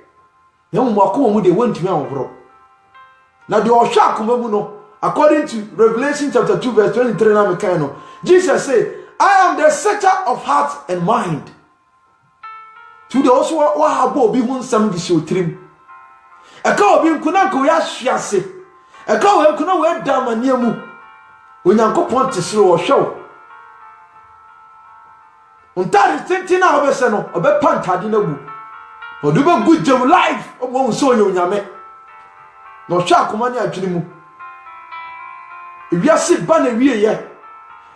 na mu akoma mu de wantimi anwohoro na de ohwa akoma mu no according to Revelation chapter 2 verse 23 na mekan no Jesus say I am the searcher of heart and mind to the also wa habo obi hu nsam di se otrim eka obi nkuna ko ya hwiase eka we nkuna we da mania mu onyankopon tesere wo hwew untari tintina obese no obepantade na gu odube gujem life obo nso onyame no hwa akoma ne adwene mu wiase ba na wie ye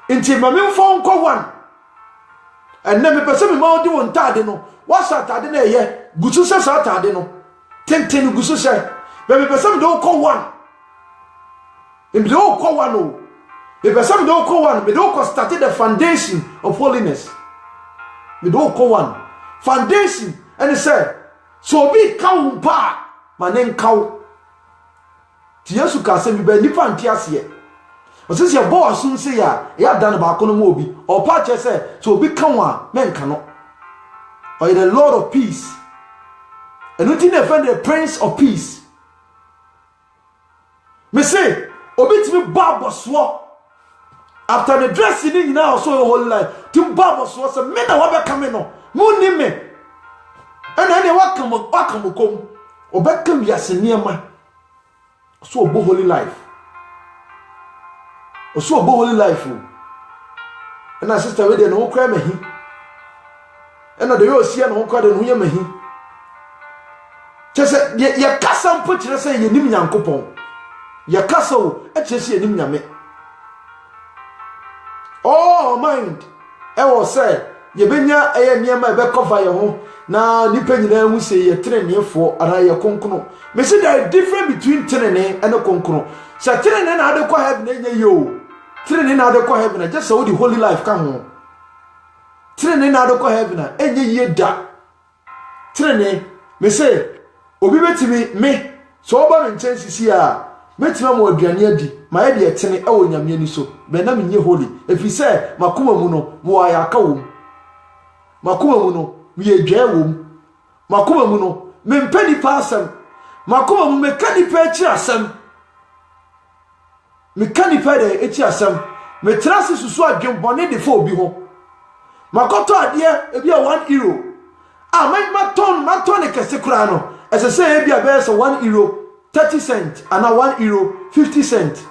enti mamemfo nko wan enne me pese me ma odi won tade no wasa tade na ye gusu se sa tade no tenten gusu se be me pese me do ko wan me do ko wan o me pese me do ko wan me do ko start the foundation of holiness me do ko wan foundation and say so be kaw pa manen kaw ti Yesu ka se me be nipa ntiase osisi abo asun se ya dan ba kono mo obi o pa che se so obi kan wa menka no or the Lord of peace and we didn't find the Prince of Peace me say obi timi babo so after the dressing in now so whole life to babo so se me na wa be come no mo ni me ana ne wa kam kom obekam yasene ma so obo holy life oso obo holy life and our sister we dey no kra mahi and the yo sia no kra de no ye mahi chese ye kasa mpo kire se ye nim Nyankopon ye kasa o e kire se ye nim Nyame oh mind e wo say ye benya eye niema e be cover ye ho na nipa nyina hu se ye trenefo ara ye konkono me say there is difference between trene and konkono so trene na ade kwa heaven enye yo trene na ade kwa heaven just so the holy life come ho trene trene na do ko heaven na enye yie da trene me say obi betimi me so oba me nchen sisi a metima mo aduane adi ma ye de etene e wo nyame ni so be na menye holy efi say makoma mu no mo ayaka wo makoma mu no me edwa wo makoma mu no me mpani pa asem makoma mu me kani pa echi asem me kani pa de echi asem me trase susu adwen bone de fo obi ho makoto ade ebi a 1 euro ah ma ton e kese kura no ese say ebi a be so 1 euro 30 cents and 1 euro 50 cents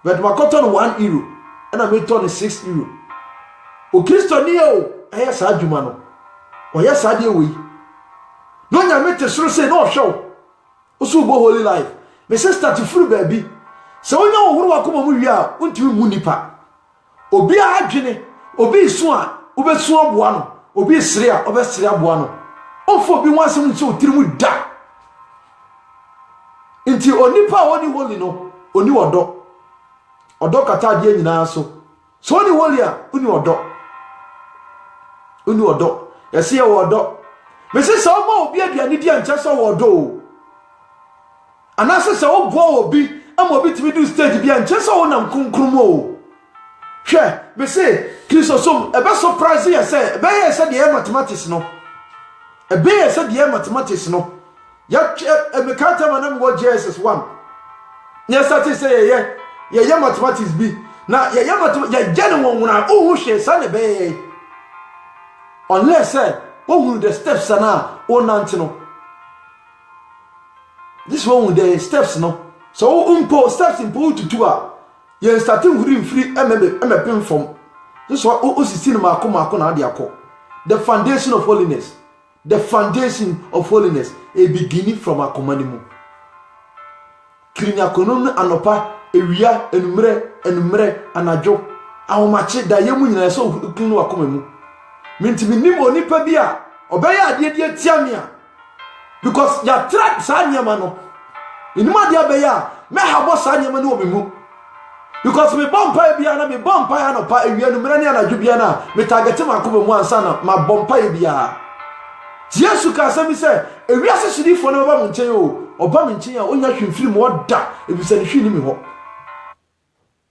but makoto no 1 euro and I made ton 6 euro o Kristo ni o eya sa adwuma no o ya sa de we no nya mete soro say no show o so go holy life me say start to free baby se wonya ohuru wakoma mu wi a untimi mu nipa obi a adwene obi su a obesu aboa no obi sire a obesire aboa no ofo bi wansem nti otirimu da nti onipa woni holy no oni odo kata de nyina so oni holy a oni odo yesi e wodo me se so ma obi aduane di anche so wodo anase se wo bo obi ama obi timi do stage bi anche so wonam kronkromo hwe me se Kristo som ebe surprise ye say ebe ye say the mathematics no ebe ye say the mathematics no ya me kanta manam go Jesus 1 ya start say ye mathematics bi na ye mathematics ya jene wonwuna ohu hwe sa ne be unless say ohu the steps na onante no this one with the steps no so umpo steps impo tutu a ye starting free emepem from this one o sisi no mako na ade akọ the foundation of holiness a beginning from akomanimu krinya konom anopa ewia enumere anajo ahomache da yemu nyina so kinu akomamu mintimi nimo nipa bia obeya ade die tiamia because ya track sa nyama no inima de abeya me habo sa nyama no obimu because me bompa bia na me bompa ya no pa ewia enumere ne anajo bia na me target makomamu ansa na ma bompa bia Jesus ka sami say ewia se shirifo na oba munchen oba munchen a onya hwemfiri mo da ebisa ne hwi ni me ho.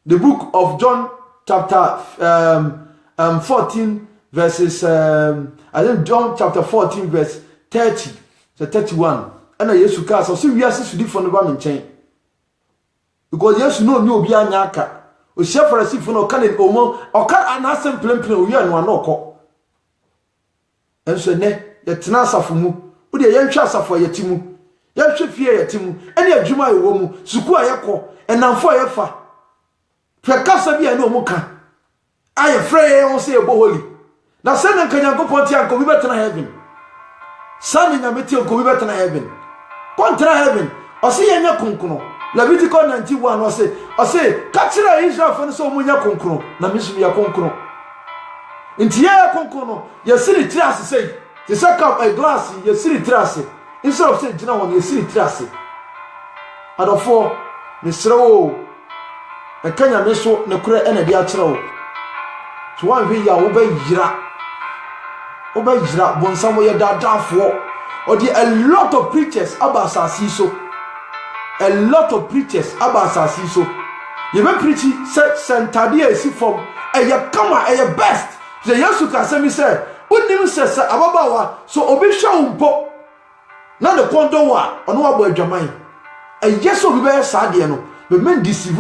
The book of John chapter 14 verses I think John chapter 14 verse 30 to 31 and Jesus ka so ewia se shirifo na oba munchen because Jesus no ni obi anya aka o share farasifo no kan omo oka anasem plemplem o wi anu anoko enso ne yetena asafo mu wo de yentwa asafo yetimu yehwe fie yetimu ene adwuma yewo mu suku ayekọ enamfo ayefa prekasa bia ne omuka aye frey won say ebo holy na se ne kanyankopon ti anko bi betena heaven sani nyameti anko bi betena heaven kontra heaven o se yenya konkono Leviticus 91 o se katira Israel fo ne so munya konkono na misu ya konkono nti ya konkono ya siri trias say the second a glass you see it trase instead of saying jina won you see it trase adofo misrewo e kanya meso ne kure ene dia kirewo so wan hwe ya wo ba yira bonsamo ye dadafo or the a lot of preachers abasasi so a lot of preachers abasasi so you be preach sentade esi from e ye kama e ye best the yesu ka sami say unim sesa ababawa so obi hwa umpo na de kondo wa ono abo adwaman yeso bi be saade no me men deceive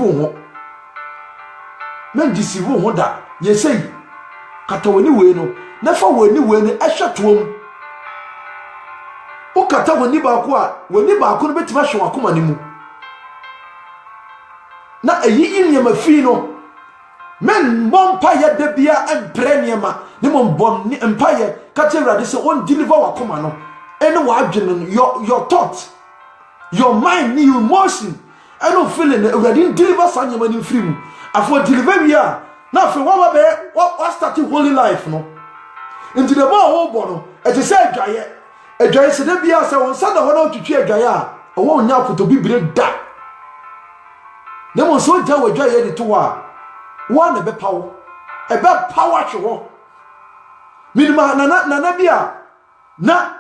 ho da ye sei kata woni we no na fa woni we no ehwetom o kata woni ba ko a woni ba ko no betima hwe wakoma ni mu na eyi nyema fi no men bompa ya debia empreniema ni bom ni empire katerade se on deliver wakoma no ene wa adwene your thought your mind ni emotion ene feeling already deliver sanyema ni free mu afo deliver wi a na fe wa be what start holy life no into the ball wo bo no e te se adwaye se debia se won sada ho na otwetwe adwaye a owo onya apoto bibire da nemo so ja wadwaye de to wa one ebe power hwe minima nana bia na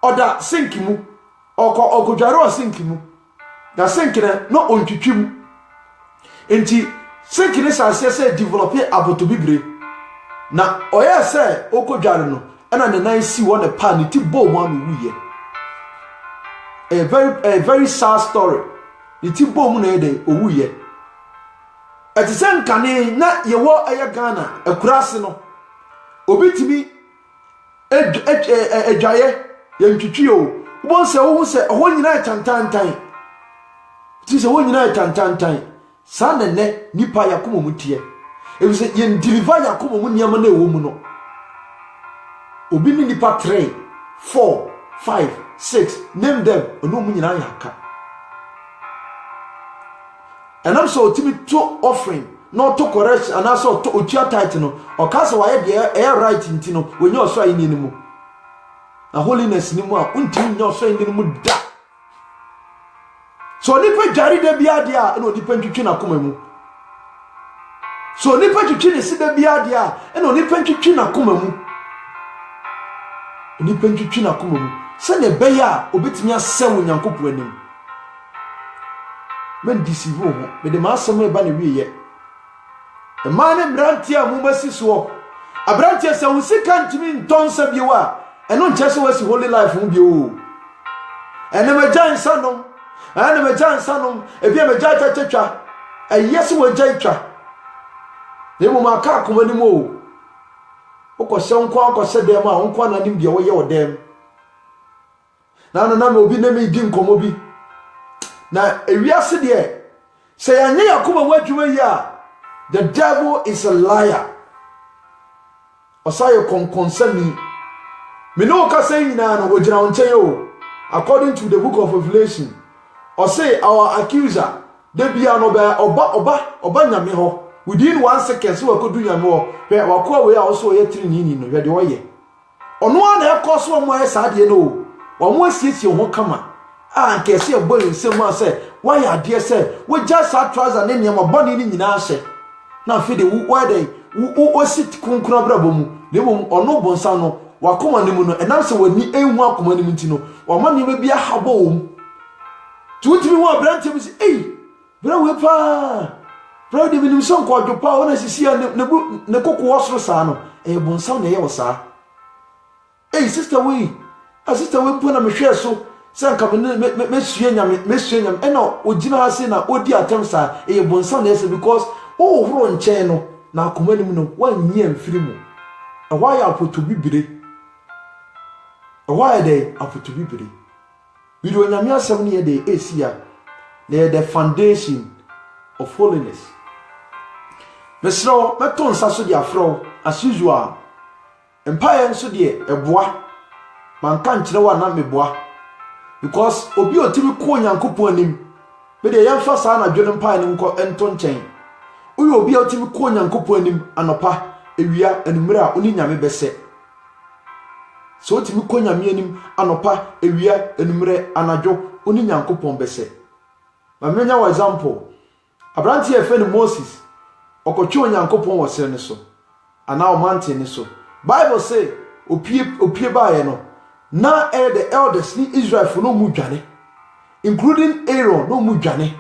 oda sink mu okodware o sink mu da sink na ontwitwim enti sink ne sase develop aboto bibre na oya se okodware no na ne nan si wo ne pa ne ti bo mu anu wuye a very sad story ne ti bo mu na ede owuye etisen kane na yewo eye Ghana akurase no obitimi edwaye yentwitwi o won se wo se ho nyina tantantan ti se wo nyina tantantan sa ne nipa yakomo mutie ebi se yen deliver yakomo mu niam na ewo mu no obi ni nipa 3 4 5 6 name them ono mu nyina yaka and I'm so timi to offering no to correction and also to otua title no o ka se waye de e right nti no wenye oso ayi ni mu na holiness ni mu a untimi nya oso ayi ni mu da so nipa jari de bia de a no nipa ntwitwi na koma mu so nipa twitwi ne si de bia de a no nipa ntwitwi na koma mu nipa ntwitwi na koma mu se ne be ya obetimi asewo nyankopo anim men deceive ho me de ma asem e ba na wiye e ma ne brantia mu basi so abrantia se wusika ntimi ntonsa biwa eno nchese wasi holy life mu biwo ene majan sanom ene majan sanom e bia majan tatwa ayesi wajan twa ne mu maka akoma ni mo okose nko akose dem a nko na nim bia wo ye odem na me obi na me di nkomo bi na ewiase de say anye yakoma wadwuma yi a the devil is a liar osaye konkonsani me no ka say nyina no wogina wonche yo according to the book of Revelation or say our accuser de bia no ba oba nyame ho within 1 second so wakodu nyame ho hwe wakwa we a oso ye trinini no hwe de oye ono na ekoso mo esa de no wo mo asiesie ho kama nke se ebo nsem a se why ade se we just trouser ne niam boni ni nyina hye na fe de why dey wo sit kunkuna brabo mu ne mo ono bonsa no wakoma ne mu no enam se wani enhu akoma ne mu nti no wo ma ne bia habo wo tutimi wo abrante bi se bra we pa bra de binim so nko adwo pa wona sisi ne kokko wosoro sa no bonsa na ye wo sa sister we po na mehwe so sanka mesue nyame eno ogina ha se na odi atem sa bonsa na ese because horo nchen no na akoma nim no wanyi amfiri mu why apoto bibire why dey apoto bibire video nyame asem ne dey esia na the foundation of holiness mesro meto nsa so dia afro as usual empire nso de eboa manka nkyere wa na meboa because obi otimi ko nyankopon anim me de yemfa sa na dwene empire nim ko ento nchen uyo obi otimi ko nyankopon anim anopa ewia anumere a oni nyame bese so otimi ko nyame anim anopa ewia anumere anadwo oni nyankopon bese ma menya wa example abranti efe ni Moses okotwe nyankopon wo sere ne so ana o mountain ne so Bible say opie baaye no na the elders ni Israel for no mudwane including Aaron no mudwane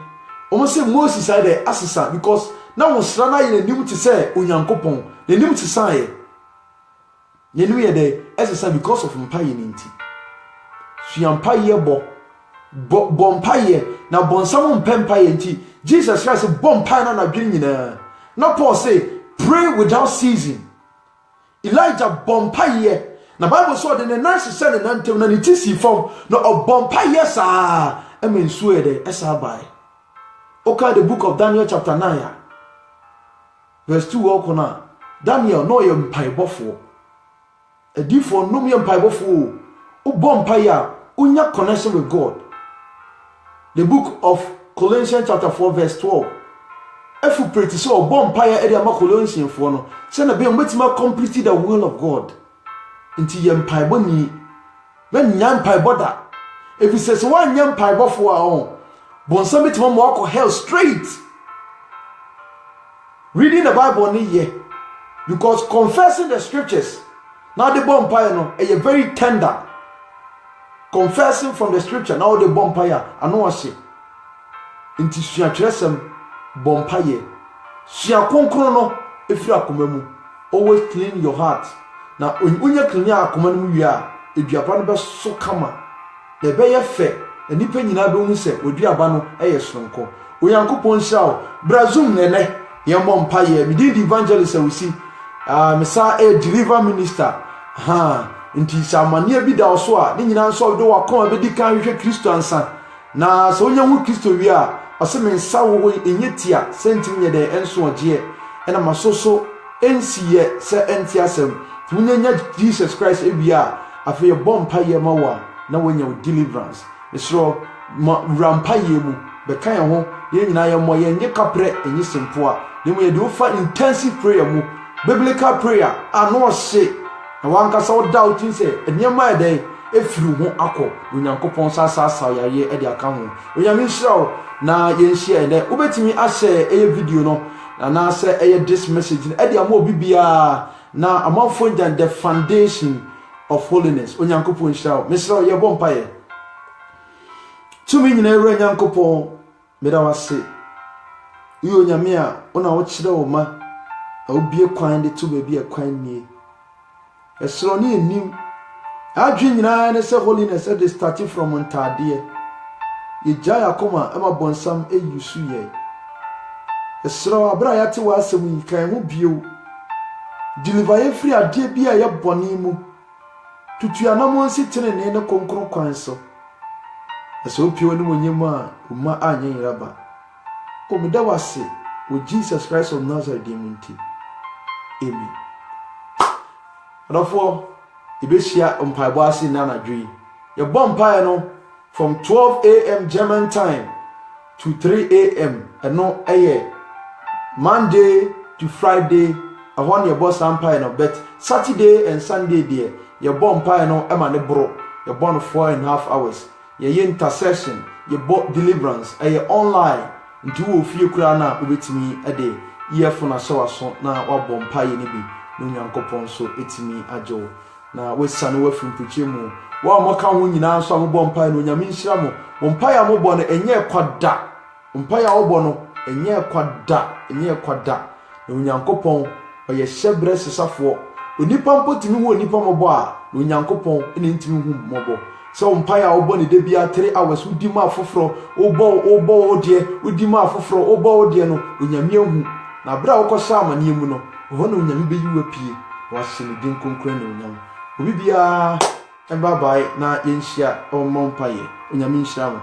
omo say Moses side the assistant because na wonsra na ye nim ti say onyankopon the nim ti say ye nim ye the assistant because of mpaye ni nti suampaye bo mpaye na bonsam mpaye nti Jesus Christ mpaye na dwen nyina na Paul say pray without ceasing. Elijah mpaye na Bible so de nurse say na ntem na nitisi form no mpaye sa emensu de esa bai. Okay, the book of Daniel chapter 9 verse 2 okona Daniel no ye mpaebofo edifo no ye mpaebofo o mpaye unya connection with God. The book of Colossians chapter 4 verse 12 if you pray to so mpaye area ma Colossians for no say na be metima complete the will of God nti ye mpaebo ni men nya mpaebo da if he says one nya mpaebo fo a on bonsa metima mo akọ hell straight. Reading the Bible ni ye because confessing the scriptures Now the bonfire no is very tender. Confessing from the scripture. Now the bonfire I know what say. Inti sua kyerɛsɛm bonfire. Sua konkron no efiri akoma mu. Always clean your heart. Na onye clean akoma no mu wi a eduaba no be so kama. Na be ye fe. Enipa nyina be hu se oduaba no eye sonko. Onyankopɔn hyira Brazum nene ye bonfire. Me di evangelist we see. Mesa deliver minister. Inti samania bi da so a ni nyina nso do wakon be di kan hwehwe Kristo ansa na so onya hu Kristo wi a ose me nsa wo enyetia sentim nye de enso oje ena masoso ensiye se enti asem tunya Jesus Christ ewi a afi ye bompa ye mawa na wonya deliverance esro rampa ye mu be kan ho ye nyina ye mo ye nye kapre enyi simpo a ne mo ye do fa intensive prayer mu biblical prayer ano se na wankasa wo doubt say enema e dey efiru ho akọ onyankopon sasa yaye e de aka ho onyame hyira na ye share dey obetimi ahye eye video no na say eye this message e de ama obibia na amanfo njan the foundation of holiness onyankopon hyira me hyira ye bompa ye tumi nyina ewura onyankopon me da wase iyo onyame a ona wo kyerɛ wo ma obie kwan de to baabi e kwan nie esro ni enim adwe nyina ne se holiness dey starting from ntade ye jaya koma ema bonsam eyusu ye esro abra ya te wa asem yi kan ho bio deliver ye free ade bia ye boni mu tutu anamo nsi tenene ne konkron kwan so eso pio ne monyema uma anya yiraba o me da wase o Jesus Christ of Nazareth demunti amen. Therefore, ibeshia mpaibo ase na nadwi. Your bonfire no from 12 a.m. German time to 3 a.m. no Monday to Friday. I want your boss empire no, but Saturday and Sunday there. Your bonfire no emane bro. Your bon 4.5 hours. Your intercession, your deliverance, online. Into wo fie kura na obetimi ade earphone aso na wa bonfire ni bi. Nyankopon so etimi ajo na wesane wafim puche mu wa moka ho nyina so amobɔ mpa no nyame nhyira mo mpa ya mobɔ no enye kwada mpa ya obɔ no enye kwada na Nyankopon oyɛ hyebre sesafo onipa mpotimi ho onipa mobɔ a Nyankopon ene ntimi hu mobɔ so mpa ya obɔ ne de bia 3 hours udi ma afoforo obɔ odie udi ma afoforo obɔ odie no onyame hu na bra wokɔsha amane mu no hono onyame be yiwa pie wahye ne din konkran ne onyame obi bia bye bye na yenhia o mompaye onyame nhyira mo.